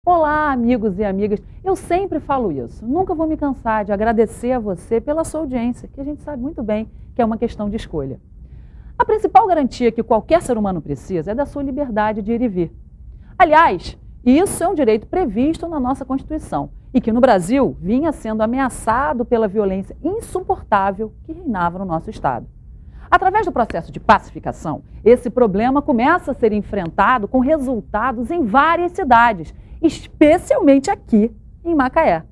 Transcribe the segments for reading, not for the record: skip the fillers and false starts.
Olá, amigos e amigas. Eu sempre falo isso. Nunca vou me cansar de agradecer a você pela sua audiência, que a gente sabe muito bem que é uma questão de escolha. A principal garantia que qualquer ser humano precisa é da sua liberdade de ir e vir. Aliás, isso é um direito previsto na nossa Constituição e que no Brasil vinha sendo ameaçado pela violência insuportável que reinava no nosso Estado. Através do processo de pacificação, esse problema começa a ser enfrentado com resultados em várias cidades, especialmente aqui em Macaé.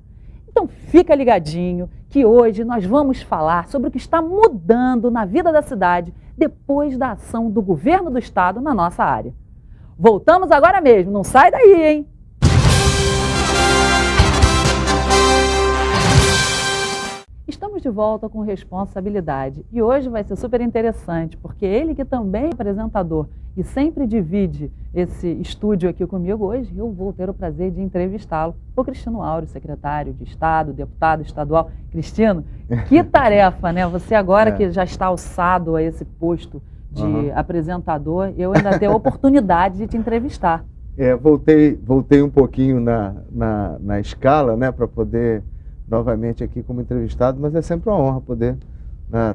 Então fica ligadinho que hoje nós vamos falar sobre o que está mudando na vida da cidade depois da ação do governo do estado na nossa área. Voltamos agora mesmo, não sai daí, hein? Estamos de volta com responsabilidade e hoje vai ser super interessante, porque ele que também é apresentador e sempre divide esse estúdio aqui comigo, hoje eu vou ter o prazer de entrevistá-lo, o Cristino Áureo, secretário de Estado, deputado estadual. Cristino, que tarefa, né? Você agora que já está alçado a esse posto de apresentador, eu ainda tenho a oportunidade de te entrevistar. Voltei um pouquinho na escala, né, para poder novamente aqui como entrevistado, mas é sempre uma honra poder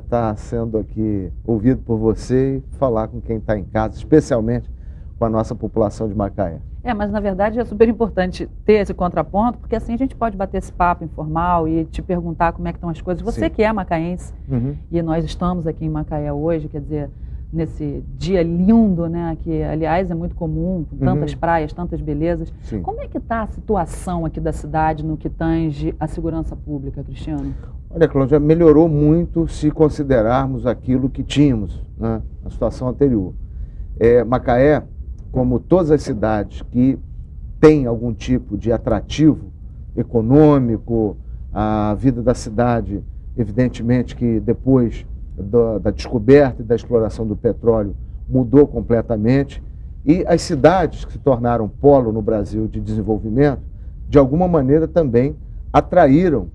estar sendo aqui ouvido por você e falar com quem está em casa, especialmente com a nossa população de Macaé. Mas na verdade é super importante ter esse contraponto, porque assim a gente pode bater esse papo informal e te perguntar como é que estão as coisas. Você que é macaense, e nós estamos aqui em Macaé hoje, quer dizer, nesse dia lindo, né, que aliás é muito comum, com tantas praias, tantas belezas. Sim. Como é que está a situação aqui da cidade no que tange a segurança pública, Cristiano? Olha, Cláudia, melhorou muito se considerarmos aquilo que tínhamos, né, na situação anterior. Macaé, como todas as cidades que têm algum tipo de atrativo econômico, a vida da cidade, evidentemente que depois da descoberta e da exploração do petróleo mudou completamente, e as cidades que se tornaram polo no Brasil de desenvolvimento, de alguma maneira também atraíram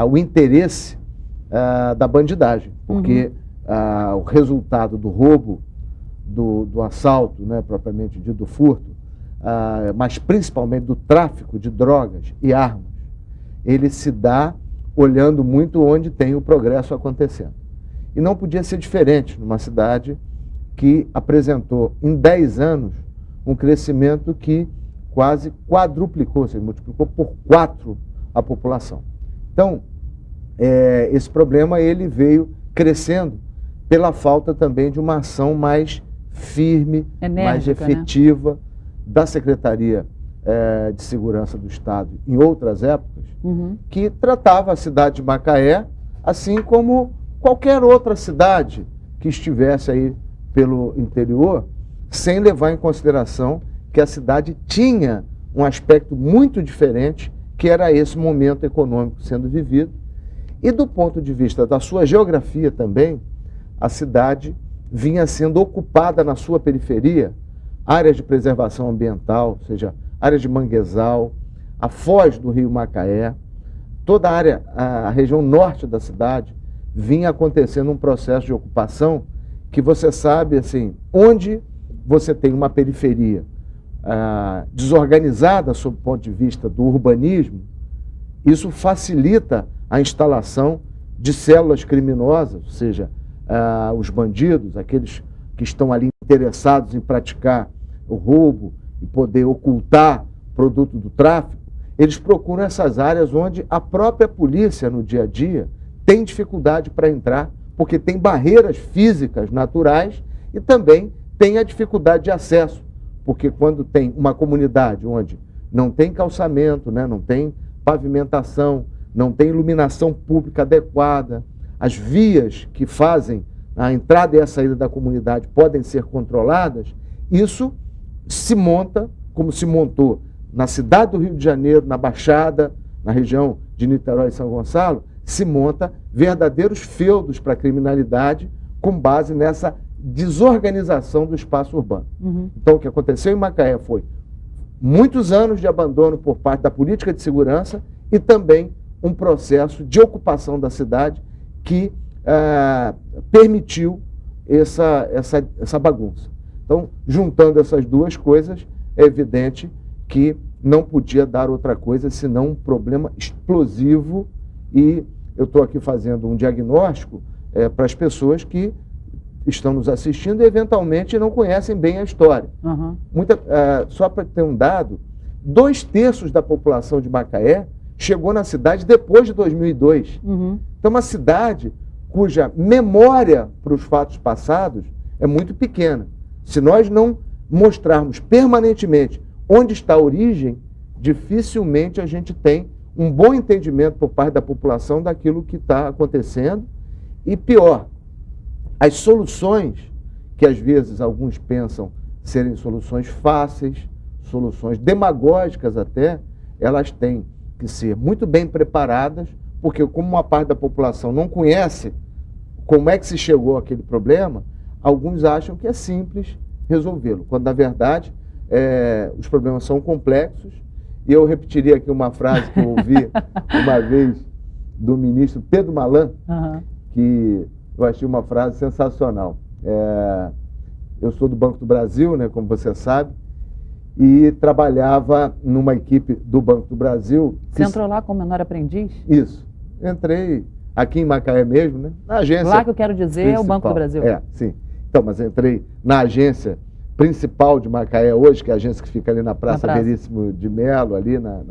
o interesse da bandidagem, porque o resultado do roubo, do assalto, né, propriamente dito, do furto, mas principalmente do tráfico de drogas e armas, ele se dá olhando muito onde tem o progresso acontecendo. E não podia ser diferente numa cidade que apresentou em 10 anos um crescimento que quase quadruplicou, ou seja, multiplicou por 4 a população. Então, esse problema ele veio crescendo pela falta também de uma ação mais firme, mais efetiva, né, da Secretaria de Segurança do Estado em outras épocas, que tratava a cidade de Macaé assim como qualquer outra cidade que estivesse aí pelo interior, sem levar em consideração que a cidade tinha um aspecto muito diferente, que era esse momento econômico sendo vivido. E do ponto de vista da sua geografia também, a cidade vinha sendo ocupada na sua periferia, áreas de preservação ambiental, ou seja, áreas de manguezal, a foz do rio Macaé, toda a área, a região norte da cidade, vinha acontecendo um processo de ocupação que você sabe, assim, onde você tem uma periferia desorganizada sob o ponto de vista do urbanismo, isso facilita a instalação de células criminosas, ou seja, os bandidos, aqueles que estão ali interessados em praticar o roubo e poder ocultar produto do tráfico, eles procuram essas áreas onde a própria polícia, no dia a dia, tem dificuldade para entrar, porque tem barreiras físicas naturais e também tem a dificuldade de acesso, porque quando tem uma comunidade onde não tem calçamento, né, não tem pavimentação, não tem iluminação pública adequada, as vias que fazem a entrada e a saída da comunidade podem ser controladas, isso se monta, como se montou na cidade do Rio de Janeiro, na Baixada, na região de Niterói e São Gonçalo, se monta verdadeiros feudos para a criminalidade com base nessa desorganização do espaço urbano. Então, o que aconteceu em Macaé foi muitos anos de abandono por parte da política de segurança e também um processo de ocupação da cidade que permitiu essa bagunça. Então, juntando essas duas coisas, é evidente que não podia dar outra coisa senão um problema explosivo, e eu estou aqui fazendo um diagnóstico para as pessoas que estão nos assistindo e eventualmente não conhecem bem a história. Uhum. Só para ter um dado, 2/3 da população de Macaé chegou na cidade depois de 2002. Uhum. Então, uma cidade cuja memória para os fatos passados é muito pequena. Se nós não mostrarmos permanentemente onde está a origem, dificilmente a gente tem um bom entendimento por parte da população daquilo que está acontecendo. E pior, as soluções, que às vezes alguns pensam serem soluções fáceis, soluções demagógicas até, elas têm que ser muito bem preparadas, porque como uma parte da população não conhece como é que se chegou àquele problema, alguns acham que é simples resolvê-lo, quando na verdade os problemas são complexos. E eu repetiria aqui uma frase que eu ouvi uma vez do ministro Pedro Malan, que eu achei uma frase sensacional. Eu sou do Banco do Brasil, né, como você sabe, e trabalhava numa equipe do Banco do Brasil. Você entrou lá como menor aprendiz? Isso. Entrei aqui em Macaé mesmo, né, na agência. Lá que eu quero dizer principal. É o Banco do Brasil. Sim. Então, mas entrei na agência principal de Macaé hoje, que é a agência que fica ali na Praça Veríssimo de Melo, ali na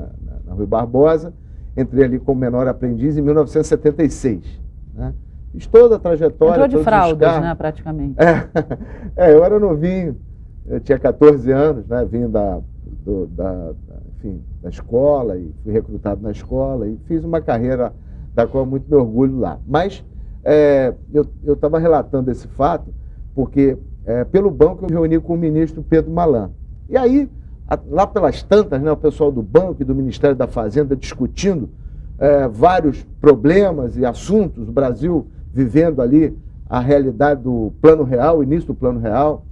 Rui Barbosa. Entrei ali como menor aprendiz em 1976. Né? Fiz toda a trajetória. Entrou de fraldas, né, praticamente. Eu era novinho, eu tinha 14 anos, né, vim da escola, e fui recrutado na escola, e fiz uma carreira da qual muito me orgulho lá. Mas eu estava relatando esse fato porque, pelo banco, eu me reuni com o ministro Pedro Malan. E aí, lá pelas tantas, né, o pessoal do banco e do Ministério da Fazenda discutindo vários problemas e assuntos, o Brasil vivendo ali a realidade do Plano Real, o início do Plano Real,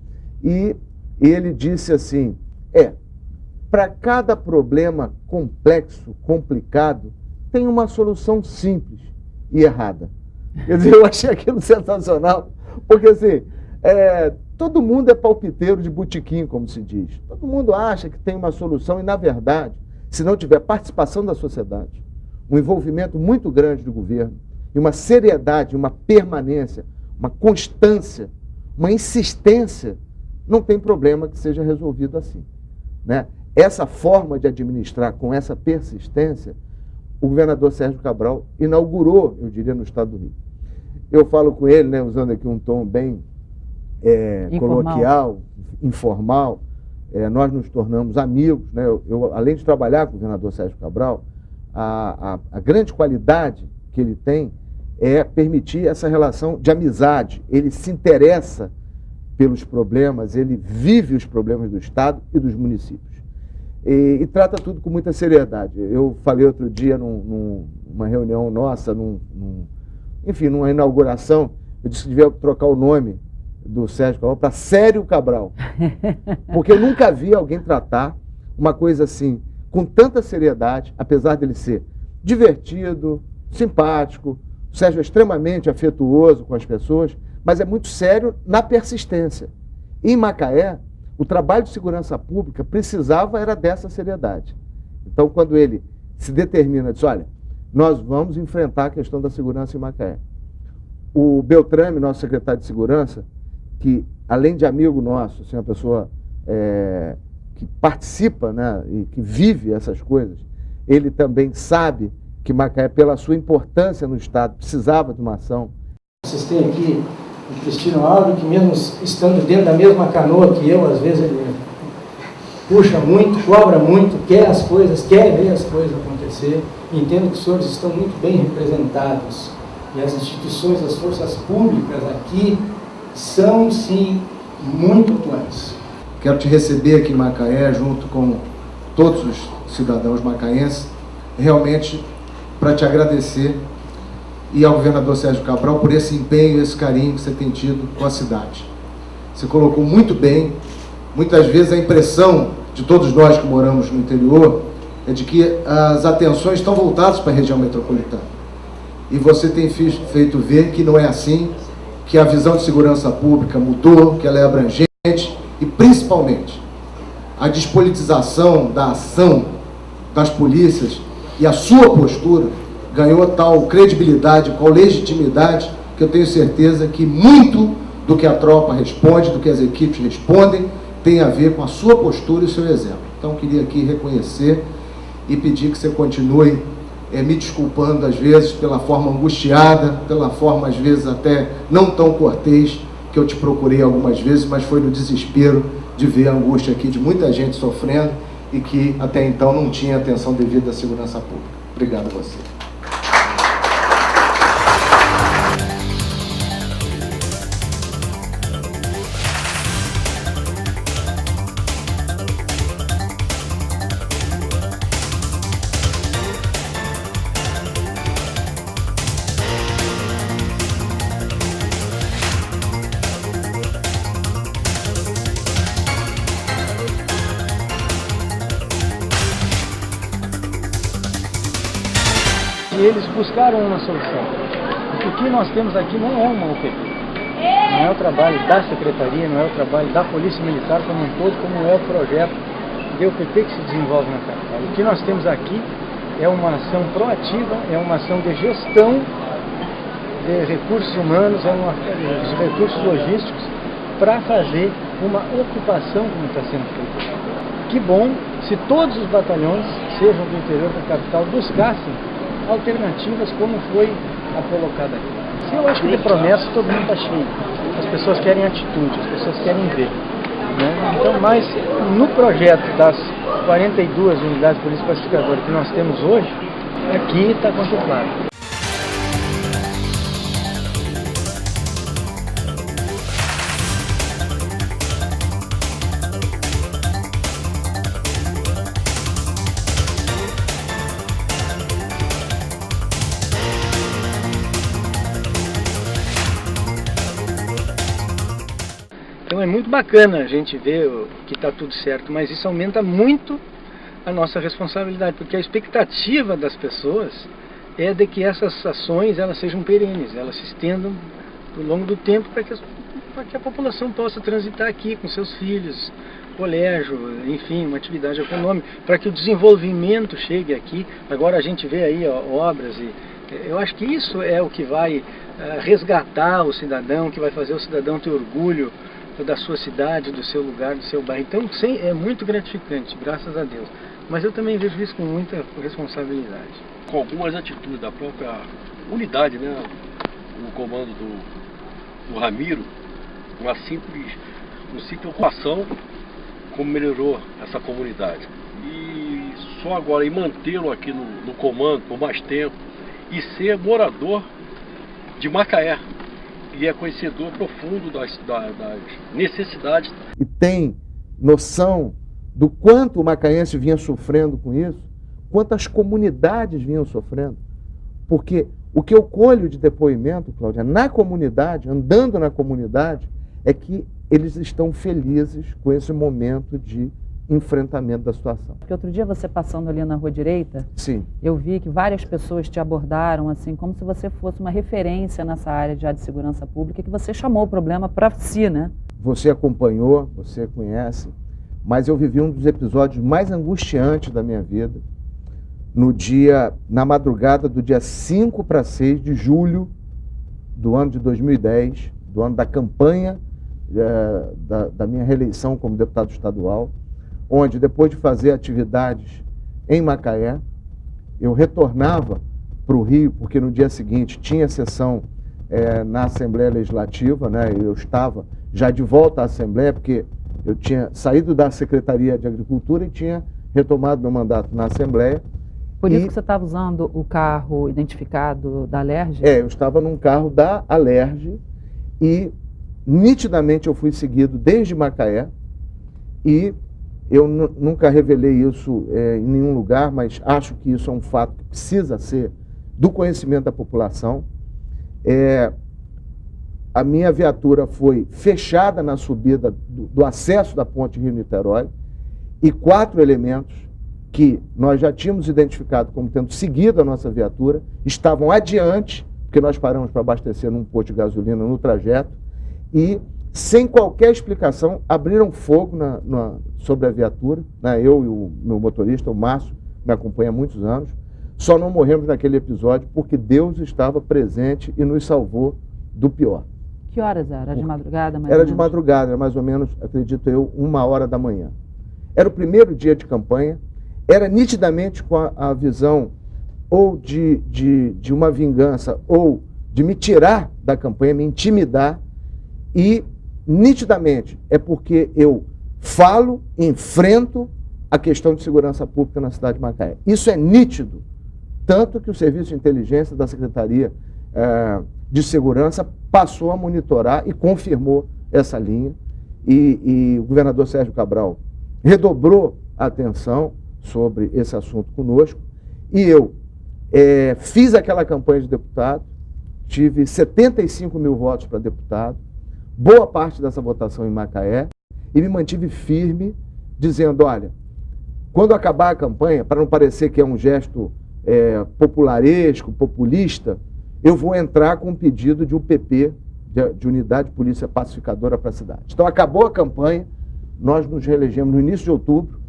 e ele disse assim, para cada problema complexo, complicado, tem uma solução simples e errada. Quer dizer, eu achei aquilo sensacional, porque assim, todo mundo é palpiteiro de botequim, como se diz. Todo mundo acha que tem uma solução e, na verdade, se não tiver participação da sociedade, um envolvimento muito grande do governo, e uma seriedade, uma permanência, uma constância, uma insistência, não tem problema que seja resolvido assim. Né? Essa forma de administrar com essa persistência, o governador Sérgio Cabral inaugurou, eu diria, no estado do Rio. Eu falo com ele, né, usando aqui um tom bem coloquial, informal, nós nos tornamos amigos. Né? Eu, além de trabalhar com o governador Sérgio Cabral, a grande qualidade que ele tem é permitir essa relação de amizade. Ele se interessa pelos problemas, ele vive os problemas do Estado e dos municípios. E trata tudo com muita seriedade. Eu falei outro dia numa reunião nossa, numa inauguração, eu disse que devia trocar o nome do Sérgio Cabral para Sério Cabral. Porque eu nunca vi alguém tratar uma coisa assim, com tanta seriedade, apesar dele ser divertido, simpático. O Sérgio é extremamente afetuoso com as pessoas, mas é muito sério na persistência. Em Macaé, o trabalho de segurança pública era dessa seriedade. Então, quando ele se determina, diz, olha, nós vamos enfrentar a questão da segurança em Macaé. O Beltrame, nosso secretário de segurança, que além de amigo nosso, assim, uma pessoa que participa, né, e que vive essas coisas, ele também sabe que Macaé, pela sua importância no Estado, precisava de uma ação. Vocês têm aqui o Cristino Alves, que mesmo estando dentro da mesma canoa que eu, às vezes ele puxa muito, cobra muito, quer as coisas, quer ver as coisas acontecer. Entendo que os senhores estão muito bem representados. E as instituições, as forças públicas aqui são, sim, muito atuantes. Quero te receber aqui em Macaé, junto com todos os cidadãos macaenses, realmente para te agradecer, e ao governador Sérgio Cabral por esse empenho e esse carinho que você tem tido com a cidade. Você colocou muito bem. Muitas vezes a impressão de todos nós que moramos no interior é de que as atenções estão voltadas para a região metropolitana. E você tem feito ver que não é assim, que a visão de segurança pública mudou, que ela é abrangente e, principalmente, a despolitização da ação das polícias e a sua postura ganhou tal credibilidade, qual legitimidade, que eu tenho certeza que muito do que a tropa responde, do que as equipes respondem, tem a ver com a sua postura e o seu exemplo. Então, queria aqui reconhecer e pedir que você continue me desculpando, às vezes, pela forma angustiada, pela forma, às vezes, até não tão cortês, que eu te procurei algumas vezes, mas foi no desespero de ver a angústia aqui de muita gente sofrendo e que, até então, não tinha atenção devida à segurança pública. Obrigado a você. E eles buscaram uma solução. O que nós temos aqui não é uma UPP. Não é o trabalho da Secretaria, não é o trabalho da Polícia Militar como um todo, como é o projeto de UPP que se desenvolve na capital. O que nós temos aqui é uma ação proativa, é uma ação de gestão de recursos humanos, de recursos logísticos, para fazer uma ocupação como está sendo feita. Que bom se todos os batalhões, sejam do interior da capital, buscassem alternativas como foi a colocada aqui. Eu acho que de promessa todo mundo está cheio. As pessoas querem atitude, as pessoas querem ver. Né? Então, mas no projeto das 42 unidades de polícia pacificadora que nós temos hoje, aqui está contemplado. Então é muito bacana a gente ver que está tudo certo, mas isso aumenta muito a nossa responsabilidade, porque a expectativa das pessoas é de que essas ações elas sejam perenes, elas se estendam ao longo do tempo para que a população possa transitar aqui com seus filhos, colégio, enfim, uma atividade econômica, para que o desenvolvimento chegue aqui. Agora a gente vê aí obras e eu acho que isso é o que vai resgatar o cidadão, que vai fazer o cidadão ter orgulho da sua cidade, do seu lugar, do seu bairro. Então é muito gratificante, graças a Deus. Mas eu também vejo isso com muita responsabilidade. Com algumas atitudes da própria unidade, né, no comando do Ramiro, uma simples ocupação, como melhorou essa comunidade. E só agora em mantê-lo aqui no comando por mais tempo e ser morador de Macaé. E é conhecedor profundo das necessidades. E tem noção do quanto o macaense vinha sofrendo com isso, quantas comunidades vinham sofrendo. Porque o que eu colho de depoimento, Cláudia, na comunidade, andando na comunidade, é que eles estão felizes com esse momento de enfrentamento da situação. Porque outro dia você passando ali na rua direita, sim, eu vi que várias pessoas te abordaram assim, como se você fosse uma referência nessa área de segurança pública, que você chamou o problema para si, né? Você acompanhou, você conhece, mas eu vivi um dos episódios mais angustiantes da minha vida, na madrugada do dia 5 para 6 de julho do ano de 2010, do ano da campanha da minha reeleição como deputado estadual, onde, depois de fazer atividades em Macaé, eu retornava para o Rio, porque no dia seguinte tinha sessão na Assembleia Legislativa, né? Eu estava já de volta à Assembleia, porque eu tinha saído da Secretaria de Agricultura e tinha retomado meu mandato na Assembleia. Por isso que você estava usando o carro identificado da Alerj? Eu estava num carro da Alerj e, nitidamente, eu fui seguido desde Macaé e eu nunca revelei isso em nenhum lugar, mas acho que isso é um fato que precisa ser do conhecimento da população. A minha viatura foi fechada na subida do acesso da ponte Rio-Niterói e 4 elementos que nós já tínhamos identificado como tendo seguido a nossa viatura estavam adiante, porque nós paramos para abastecer num posto de gasolina no trajeto, e sem qualquer explicação, abriram fogo sobre a viatura, né? Eu e o meu motorista, o Márcio, me acompanha há muitos anos. Só não morremos naquele episódio porque Deus estava presente e nos salvou do pior. Que horas era? Era de madrugada? Mais Era ou de menos? madrugada, era mais ou menos, acredito eu, 1h da manhã. Era o primeiro dia de campanha, era nitidamente com a visão ou de uma vingança ou de me tirar da campanha, me intimidar, e nitidamente é porque eu falo, enfrento a questão de segurança pública na cidade de Macaé. Isso é nítido, tanto que o Serviço de Inteligência da Secretaria de Segurança passou a monitorar e confirmou essa linha, e o governador Sérgio Cabral redobrou a atenção sobre esse assunto conosco, e eu fiz aquela campanha de deputado, tive 75 mil votos para deputado, boa parte dessa votação em Macaé, e me mantive firme, dizendo, olha, quando acabar a campanha, para não parecer que é um gesto popularesco, populista, eu vou entrar com um pedido de UPP, de Unidade de Polícia Pacificadora para a cidade. Então, acabou a campanha, nós nos reelegemos no início de outubro,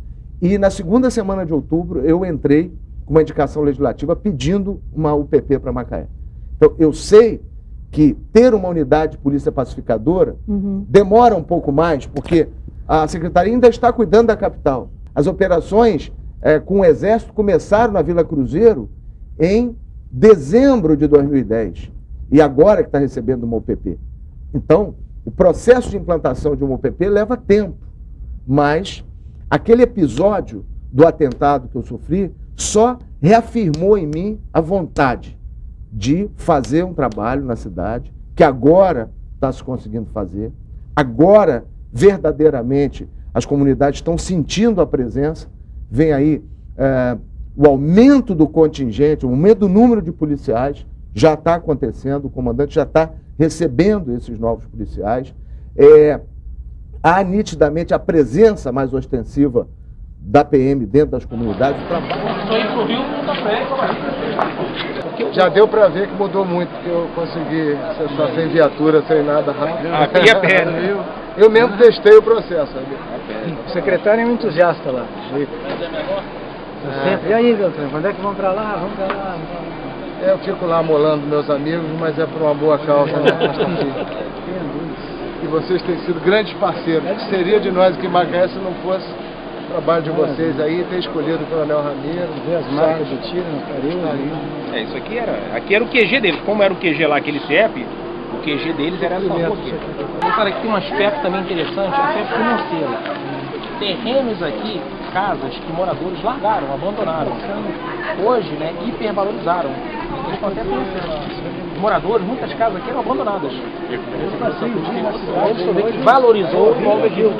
e na segunda semana de outubro eu entrei com uma indicação legislativa pedindo uma UPP para Macaé. Então, eu sei que ter uma unidade de polícia pacificadora demora um pouco mais, porque a Secretaria ainda está cuidando da capital. As operações com o Exército começaram na Vila Cruzeiro em dezembro de 2010, e agora que está recebendo uma UPP. Então, o processo de implantação de uma UPP leva tempo, mas aquele episódio do atentado que eu sofri só reafirmou em mim a vontade de fazer um trabalho na cidade, que agora está se conseguindo fazer, agora, verdadeiramente, as comunidades estão sentindo a presença, vem aí o aumento do contingente, o aumento do número de policiais, já está acontecendo, o comandante já está recebendo esses novos policiais, há nitidamente a presença mais ostensiva da PM dentro das comunidades. Já deu para ver que mudou muito, porque eu consegui acessar sem viatura, sem nada rápido. Aqui é perto. Eu mesmo testei o processo. Sabe? O secretário é um entusiasta lá. E aí, doutor, quando é que vão para lá? Vamos para lá. Eu fico lá molando meus amigos, mas é por uma boa causa. E vocês têm sido grandes parceiros. O que seria de nós aqui em Macaé se não fosse o trabalho de vocês aí, ter escolhido o Coronel Ramiro, ver as marcas de tiro no carinho. Isso aqui era o QG deles. Como era o QG lá, aquele CEP, o QG deles era essa rua aqui. Eu falei que tem um aspecto também interessante, aspecto financeiro. Terrenos aqui, casas que moradores largaram, abandonaram. Hoje, né, hipervalorizaram. Eles estão até pensando. Moradores, muitas casas aqui eram abandonadas. Isso valorizou o Nova Rio.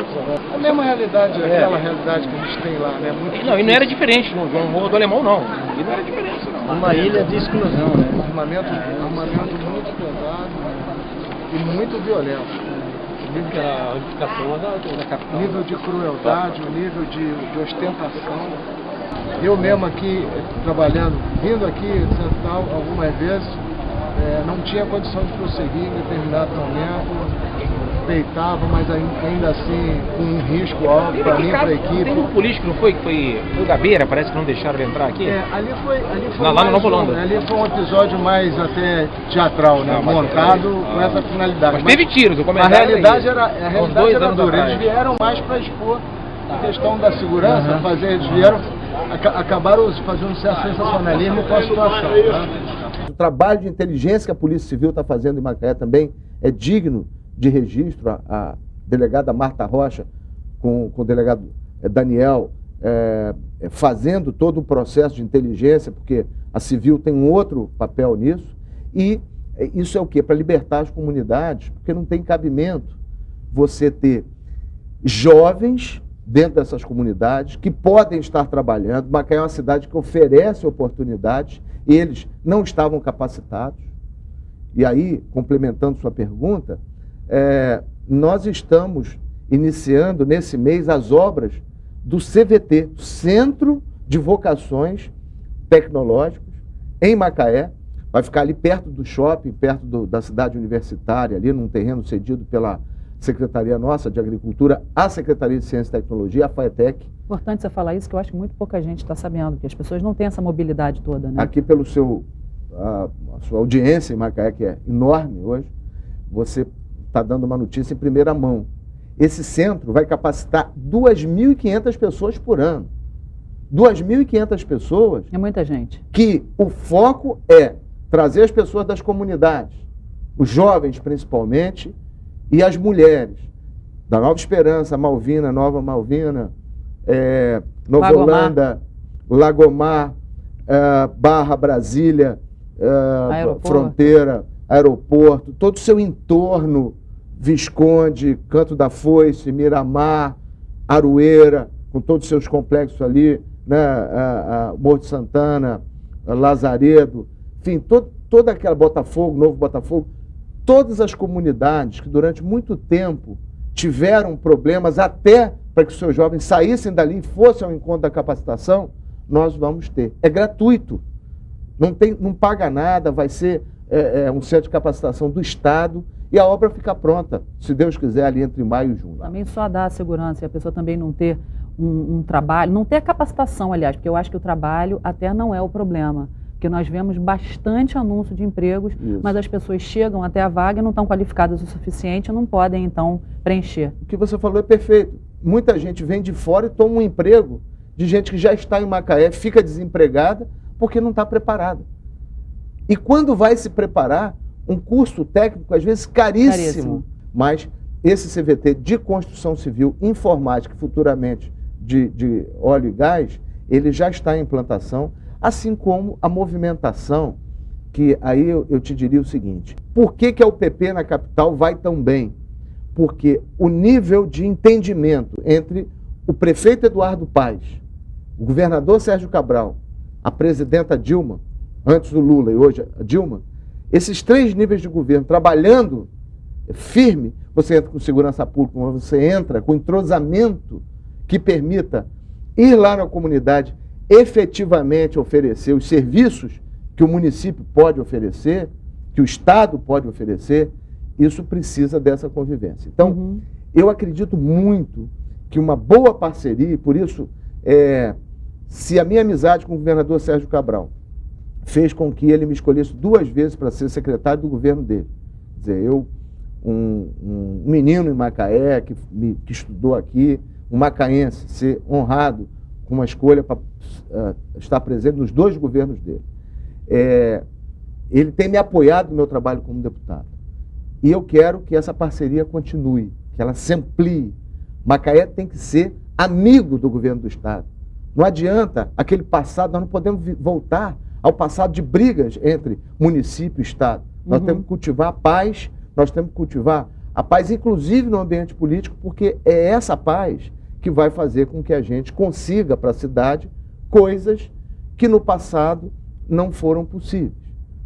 A mesma realidade, aquela realidade que a gente tem lá, né? Não, e não era diferente no Morro do Alemão, não. E não era diferente, não. Uma ilha de exclusão, né? Armamento muito pesado e muito violento. O nível de crueldade, o nível de ostentação. Eu mesmo aqui, trabalhando, vindo aqui Central algumas vezes, não tinha condição de prosseguir em determinado momento, peitava, mas ainda assim com um risco alto para mim, para a equipe. Tem um político, não foi? Que foi o Gabeira, parece que não deixaram ele entrar aqui? Ali foi lá no Nova Holanda. Ali foi um episódio mais até teatral, né? Montado com essa finalidade. Mas teve tiros, o A comentário realidade era dura. atrás. Eles vieram mais para expor a questão da segurança, eles vieram, acabaram fazendo um certo sensacionalismo com a situação. Tá? O trabalho de inteligência que a Polícia Civil está fazendo em Macaé também é digno de registro. A delegada Marta Rocha, com o delegado Daniel, fazendo todo o processo de inteligência, porque a Civil tem um outro papel nisso, e isso é o quê? Para libertar as comunidades, porque não tem cabimento você ter jovens dentro dessas comunidades que podem estar trabalhando. Macaé é uma cidade que oferece oportunidades, e eles não estavam capacitados. E aí, complementando sua pergunta, nós estamos iniciando nesse mês as obras do CVT, Centro de Vocações Tecnológicas, em Macaé. Vai ficar ali perto do shopping, perto da cidade universitária, ali num terreno cedido pela secretaria nossa de Agricultura, a Secretaria de Ciência e Tecnologia, a FAETEC. Importante você falar isso, que eu acho que muito pouca gente está sabendo, que as pessoas não têm essa mobilidade toda, né? Aqui pelo a sua audiência em Macaé, que é enorme hoje, você está dando uma notícia em primeira mão. Esse centro vai capacitar 2.500 pessoas por ano. 2.500 pessoas. É muita gente. Que o foco é trazer as pessoas das comunidades, os jovens principalmente, e as mulheres, da Nova Esperança, Malvina, Nova Malvina, Nova Lagomar. Holanda, Lagomar, Barra, Brasília, Fronteira, Aeroporto, todo o seu entorno, Visconde, Canto da Foice, Miramar, Aroeira, com todos os seus complexos ali, né, Morro de Santana, Lazaredo, enfim, toda aquela Botafogo, Novo Botafogo, todas as comunidades que durante muito tempo tiveram problemas até para que os seus jovens saíssem dali e fossem ao encontro da capacitação, nós vamos ter. É gratuito, não paga nada, vai ser um centro de capacitação do Estado e a obra fica pronta, se Deus quiser, ali entre maio e junho. Também só dá a segurança e a pessoa também não ter um trabalho, não ter a capacitação, aliás, porque eu acho que o trabalho até não é o problema. Porque nós vemos bastante anúncio de empregos, mas as pessoas chegam até a vaga e não estão qualificadas o suficiente e não podem, então, preencher. O que você falou é perfeito. Muita gente vem de fora e toma um emprego de gente que já está em Macaé, fica desempregada porque não está preparada. E quando vai se preparar, um curso técnico, às vezes caríssimo. Mas esse CVT de construção civil, informática, futuramente de óleo e gás, ele já está em implantação, assim como a movimentação, que aí eu te diria o seguinte: por que a UPP na capital vai tão bem? Porque o nível de entendimento entre o prefeito Eduardo Paes, o governador Sérgio Cabral, a presidenta Dilma, antes do Lula e hoje a Dilma, esses três níveis de governo trabalhando firme, você entra com segurança pública, você entra com entrosamento que permita ir lá na comunidade, efetivamente oferecer os serviços que o município pode oferecer, que o Estado pode oferecer, isso precisa dessa convivência. Então, eu acredito muito que uma boa parceria, e por isso, se a minha amizade com o governador Sérgio Cabral fez com que ele me escolhesse 2 vezes para ser secretário do governo dele. Quer dizer, um menino em Macaé, que estudou aqui, um macaense, ser honrado com uma escolha para estar presente nos 2 governos dele. Ele tem me apoiado no meu trabalho como deputado. E eu quero que essa parceria continue, que ela se amplie. Macaé tem que ser amigo do governo do Estado. Não adianta aquele passado, nós não podemos voltar ao passado de brigas entre município e Estado. Nós temos que cultivar a paz, nós temos que cultivar a paz, inclusive no ambiente político, porque é essa paz que vai fazer com que a gente consiga para a cidade coisas que no passado não foram possíveis.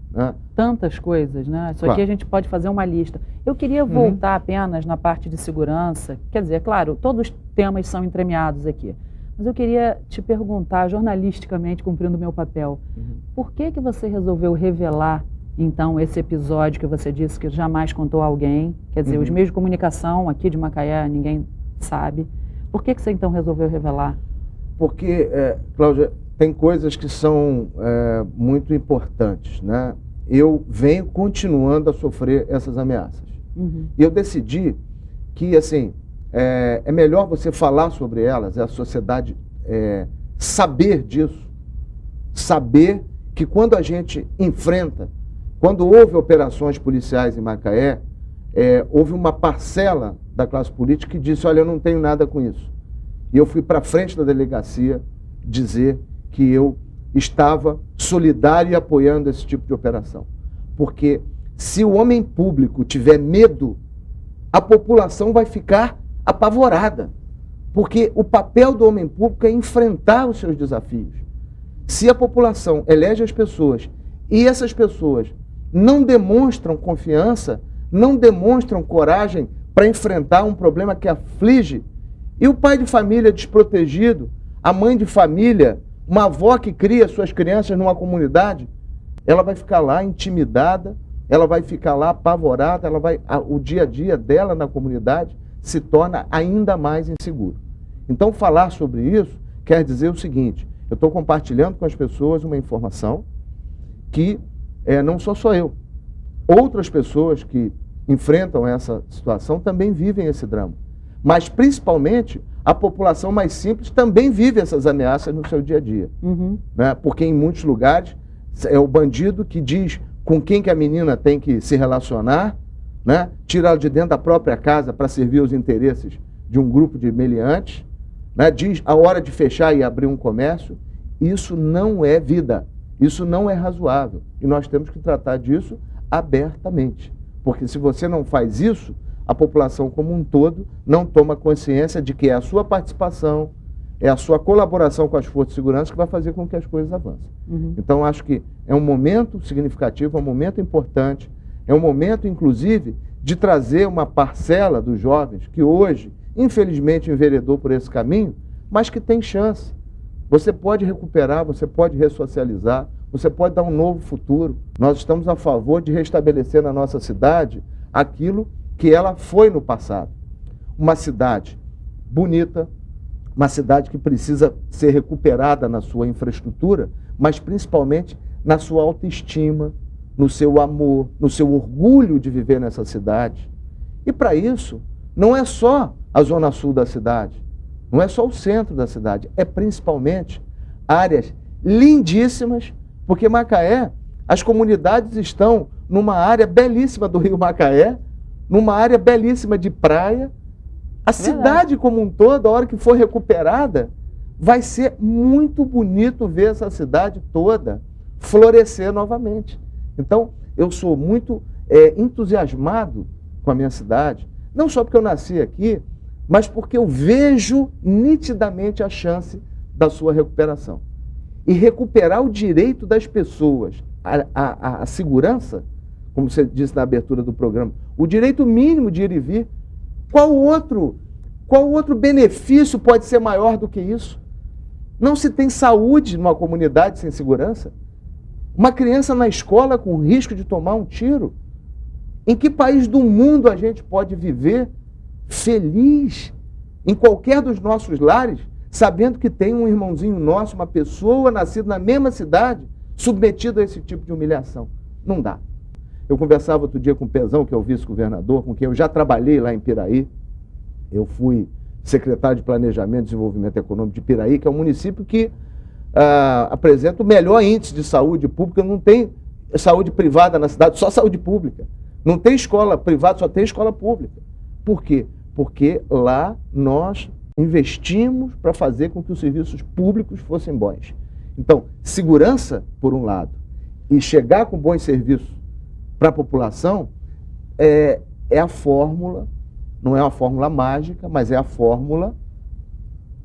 Né? Tantas coisas, né? Isso aqui a gente pode fazer uma lista. Eu queria voltar apenas na parte de segurança. Quer dizer, claro, todos os temas são entremeados aqui. Mas eu queria te perguntar, jornalisticamente, cumprindo o meu papel, por que você resolveu revelar, então, esse episódio que você disse que jamais contou a alguém? Quer dizer, os meios de comunicação aqui de Macaé, ninguém sabe. Por que você, então, resolveu revelar? Porque, Cláudia, tem coisas que são muito importantes, né? Eu venho continuando a sofrer essas ameaças. E eu decidi que, assim, é melhor você falar sobre elas, a sociedade saber disso, saber que quando a gente enfrenta, quando houve operações policiais em Macaé, houve uma parcela da classe política que disse, olha, eu não tenho nada com isso. E eu fui para frente da delegacia dizer que eu estava solidário e apoiando esse tipo de operação. Porque se o homem público tiver medo, a população vai ficar apavorada. Porque o papel do homem público é enfrentar os seus desafios. Se a população elege as pessoas e essas pessoas não demonstram confiança, não demonstram coragem para enfrentar um problema que aflige, e o pai de família desprotegido, a mãe de família, uma avó que cria suas crianças numa comunidade, ela vai ficar lá intimidada, ela vai ficar lá apavorada, o dia a dia dela na comunidade se torna ainda mais inseguro. Então, falar sobre isso quer dizer o seguinte: eu estou compartilhando com as pessoas uma informação que não sou só eu. Outras pessoas que enfrentam essa situação também vivem esse drama. Mas, principalmente, a população mais simples também vive essas ameaças no seu dia a dia. Né? Porque em muitos lugares é o bandido que diz com quem que a menina tem que se relacionar, né? Tira ela de dentro da própria casa para servir os interesses de um grupo de meliantes, né? Diz a hora de fechar e abrir um comércio. Isso não é vida, isso não é razoável. E nós temos que tratar disso abertamente. Porque se você não faz isso, a população como um todo não toma consciência de que é a sua participação, é a sua colaboração com as forças de segurança que vai fazer com que as coisas avancem. Então, acho que é um momento significativo, é um momento importante, é um momento, inclusive, de trazer uma parcela dos jovens que hoje, infelizmente, enveredou por esse caminho, mas que tem chance. Você pode recuperar, você pode ressocializar, você pode dar um novo futuro. Nós estamos a favor de restabelecer na nossa cidade aquilo que ela foi no passado. Uma cidade bonita, uma cidade que precisa ser recuperada na sua infraestrutura, mas principalmente na sua autoestima, no seu amor, no seu orgulho de viver nessa cidade. E para isso, não é só a zona sul da cidade, não é só o centro da cidade, é principalmente áreas lindíssimas, porque Macaé, as comunidades estão numa área belíssima do Rio Macaé, numa área belíssima de praia. A cidade como um todo, a hora que for recuperada, vai ser muito bonito ver essa cidade toda florescer novamente. Então, eu sou muito entusiasmado com a minha cidade, não só porque eu nasci aqui, mas porque eu vejo nitidamente a chance da sua recuperação. E recuperar o direito das pessoas, a segurança, como você disse na abertura do programa, o direito mínimo de ir e vir. Qual outro benefício pode ser maior do que isso? Não se tem saúde numa comunidade sem segurança? Uma criança na escola com risco de tomar um tiro? Em que país do mundo a gente pode viver feliz em qualquer dos nossos lares, sabendo que tem um irmãozinho nosso, uma pessoa nascida na mesma cidade, submetido a esse tipo de humilhação? Não dá. Eu conversava outro dia com o Pezão, que é o vice-governador, com quem eu já trabalhei lá em Piraí. Eu fui secretário de Planejamento e Desenvolvimento Econômico de Piraí, que é um município que apresenta o melhor índice de saúde pública. Não tem saúde privada na cidade, só saúde pública. Não tem escola privada, só tem escola pública. Por quê? Porque lá nós investimos para fazer com que os serviços públicos fossem bons. Então, segurança, por um lado, e chegar com bons serviços para a população é a fórmula, não é uma fórmula mágica, mas é a fórmula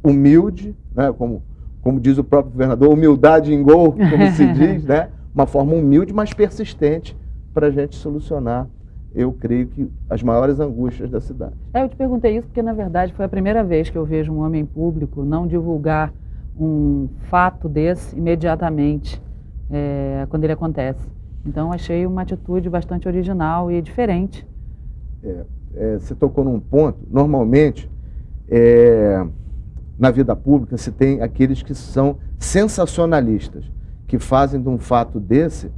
humilde, né? Como diz o próprio governador, humildade em gol, como se diz, né? Uma forma humilde, mas persistente para a gente solucionar, eu creio que, as maiores angústias da cidade. Eu te perguntei isso porque, na verdade, foi a primeira vez que eu vejo um homem público não divulgar um fato desse imediatamente quando ele acontece. Então, achei uma atitude bastante original e diferente. Você tocou num ponto. Normalmente, na vida pública, se tem aqueles que são sensacionalistas, que fazem de um fato desse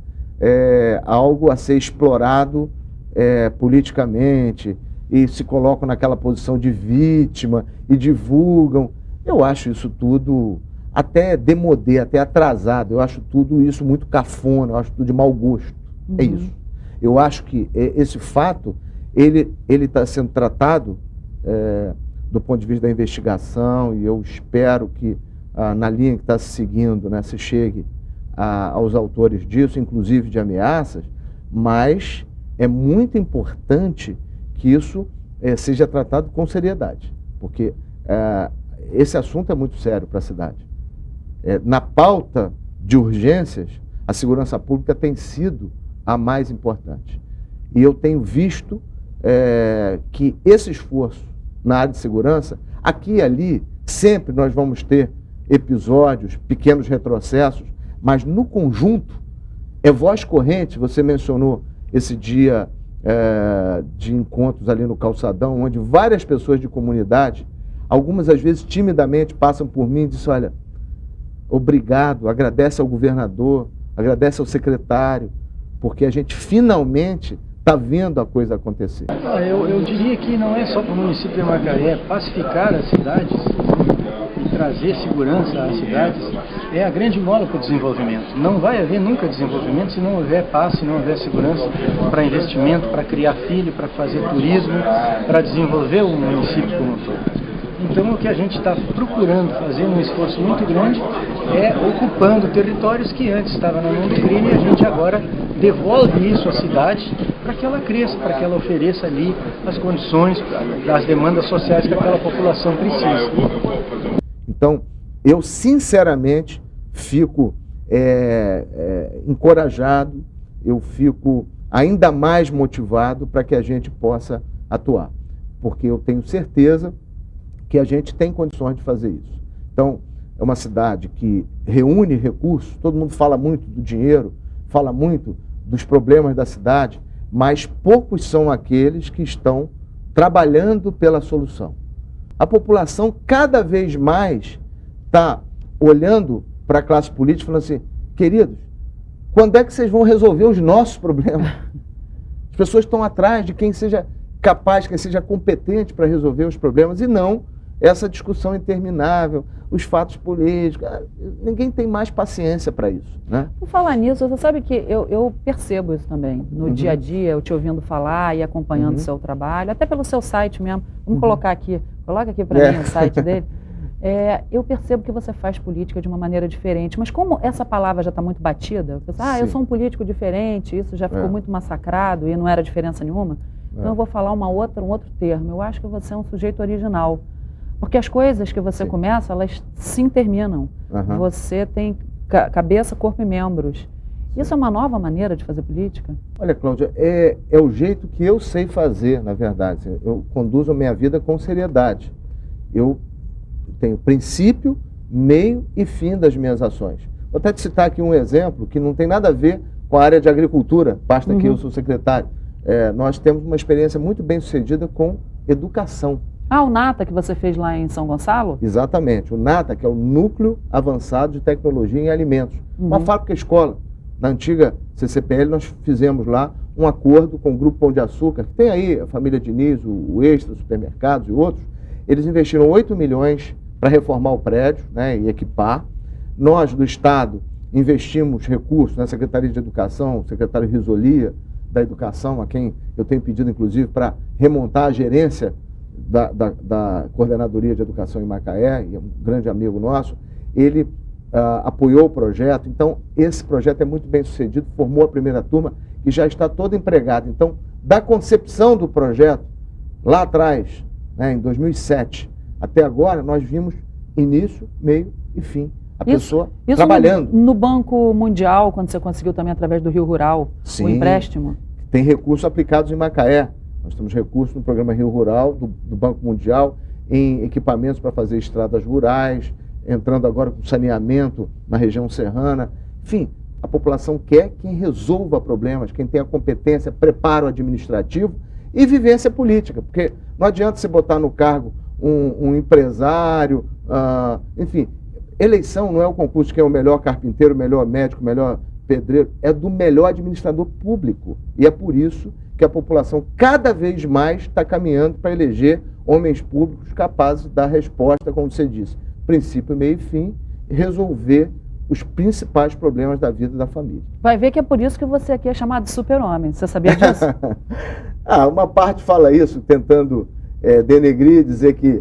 algo a ser explorado politicamente, e se colocam naquela posição de vítima e divulgam. Eu acho isso tudo até demodé, até atrasado. Eu acho tudo isso muito cafona, eu acho tudo de mau gosto. É isso. Eu acho que esse fato, ele está sendo tratado do ponto de vista da investigação, e eu espero que na linha que está se seguindo, né, se chegue aos autores disso, inclusive de ameaças, mas é muito importante que isso seja tratado com seriedade, porque esse assunto é muito sério para a cidade. Na pauta de urgências, a segurança pública tem sido a mais importante. E eu tenho visto que esse esforço na área de segurança, aqui e ali, sempre nós vamos ter episódios, pequenos retrocessos, mas no conjunto, voz corrente, você mencionou esse dia de encontros ali no Calçadão, onde várias pessoas de comunidade, algumas às vezes timidamente, passam por mim e dizem: olha, obrigado, agradece ao governador, agradece ao secretário, porque a gente finalmente está vendo a coisa acontecer. Eu diria que não é só para o município de Macaé. Pacificar as cidades e trazer segurança às cidades é a grande mola para o desenvolvimento. Não vai haver nunca desenvolvimento se não houver paz, se não houver segurança para investimento, para criar filho, para fazer turismo, para desenvolver o município como um todo. Então, o que a gente está procurando fazer, num esforço muito grande, é ocupando territórios que antes estavam na mão do crime, e a gente agora devolve isso à cidade para que ela cresça, para que ela ofereça ali as condições das demandas sociais que aquela população precisa. Então, eu sinceramente fico encorajado, eu fico ainda mais motivado para que a gente possa atuar, porque eu tenho certeza que a gente tem condições de fazer isso. Então, é uma cidade que reúne recursos, todo mundo fala muito do dinheiro, fala muito dos problemas da cidade, mas poucos são aqueles que estão trabalhando pela solução. A população cada vez mais está olhando para a classe política e falando assim: queridos, quando é que vocês vão resolver os nossos problemas? As pessoas estão atrás de quem seja capaz, quem seja competente para resolver os problemas, e não essa discussão interminável, os fatos políticos. Ninguém tem mais paciência para isso, né? Por falar nisso, você sabe que eu percebo isso também. No dia a dia, eu te ouvindo falar e acompanhando o seu trabalho, até pelo seu site mesmo. Vamos colocar aqui, coloca aqui para mim o site dele. Eu percebo que você faz política de uma maneira diferente, mas como essa palavra já está muito batida, eu penso, eu sou um político diferente, isso já ficou muito massacrado e não era diferença nenhuma, então eu vou falar um outro termo. Eu acho que você é um sujeito original. Porque as coisas que você começa, elas sim terminam. Você tem cabeça, corpo e membros. Isso é uma nova maneira de fazer política? Olha, Cláudia, é o jeito que eu sei fazer, na verdade. Eu conduzo a minha vida com seriedade. Eu tenho princípio, meio e fim das minhas ações. Vou até te citar aqui um exemplo que não tem nada a ver com a área de agricultura, basta que eu sou secretário. Nós temos uma experiência muito bem sucedida com educação. O NATA que você fez lá em São Gonçalo? Exatamente. O NATA, que é o Núcleo Avançado de Tecnologia em Alimentos. Uma fábrica escola. Na antiga CCPL, nós fizemos lá um acordo com o Grupo Pão de Açúcar, que tem aí a família Diniz, o Extra, supermercados e outros. Eles investiram 8 milhões para reformar o prédio, né, e equipar. Nós, do Estado, investimos recursos na Secretaria de Educação, o secretário Risolia da Educação, a quem eu tenho pedido, inclusive, para remontar a gerência da Coordenadoria de Educação em Macaé, e é um grande amigo nosso. Ele apoiou o projeto. Então, esse projeto é muito bem sucedido, formou a primeira turma e já está toda empregada. Então, da concepção do projeto, lá atrás, né, em 2007, até agora, nós vimos início, meio e fim. A pessoa trabalhando. No Banco Mundial, quando você conseguiu também através do Rio Rural, o empréstimo? Tem recursos aplicados em Macaé. Nós temos recursos no programa Rio Rural, do Banco Mundial, em equipamentos para fazer estradas rurais, entrando agora com saneamento na região serrana. Enfim, a população quer quem resolva problemas, quem tem a competência, preparo administrativo e vivência política. Porque não adianta você botar no cargo um empresário, enfim. Eleição não é o concurso de quem é o melhor carpinteiro, o melhor médico, o melhor pedreiro, é do melhor administrador público. E é por isso que a população cada vez mais está caminhando para eleger homens públicos capazes de dar resposta, como você disse, princípio, meio e fim, e resolver os principais problemas da vida da família. Vai ver que é por isso que você aqui é chamado de super-homem. Você sabia disso? Uma parte fala isso, tentando denegrir, dizer que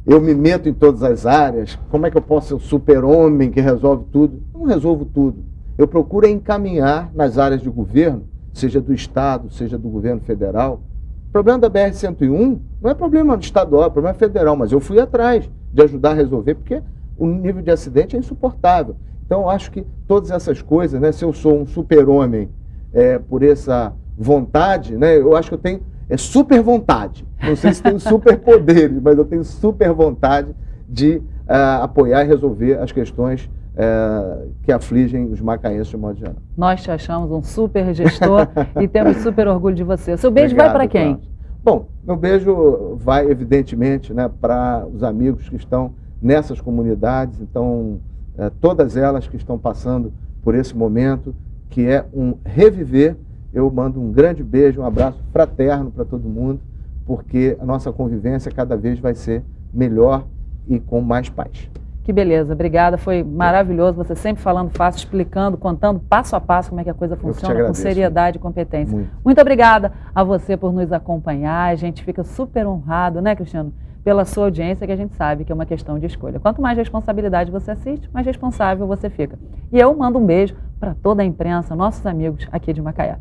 eu me meto em todas as áreas. Como é que eu posso ser um super-homem que resolve tudo? Eu não resolvo tudo. Eu procuro encaminhar nas áreas de governo, seja do Estado, seja do governo federal. O problema da BR-101 não é problema estadual, é problema federal, mas eu fui atrás de ajudar a resolver, porque o nível de acidente é insuportável. Então, eu acho que todas essas coisas, né, se eu sou um super-homem por essa vontade, né, eu acho que eu tenho super vontade. Não sei se tenho superpoderes, mas eu tenho super vontade de apoiar e resolver as questões que afligem os macaenses de modo geral. Nós te achamos um super gestor e temos super orgulho de você. O seu beijo Obrigado, vai para quem? Cláudio. Bom, meu beijo vai, evidentemente, né, para os amigos que estão nessas comunidades, então, todas elas que estão passando por esse momento, que é um reviver. Eu mando um grande beijo, um abraço fraterno para todo mundo, porque a nossa convivência cada vez vai ser melhor e com mais paz. Que beleza, obrigada, foi maravilhoso, você sempre falando fácil, explicando, contando passo a passo como é que a coisa funciona, com agradeço. seriedade e competência. Muito Obrigada a você por nos acompanhar, a gente fica super honrado, né, Cristiano, pela sua audiência, que a gente sabe que é uma questão de escolha. Quanto mais responsabilidade você assiste, mais responsável você fica. E eu mando um beijo para toda a imprensa, nossos amigos aqui de Macaé.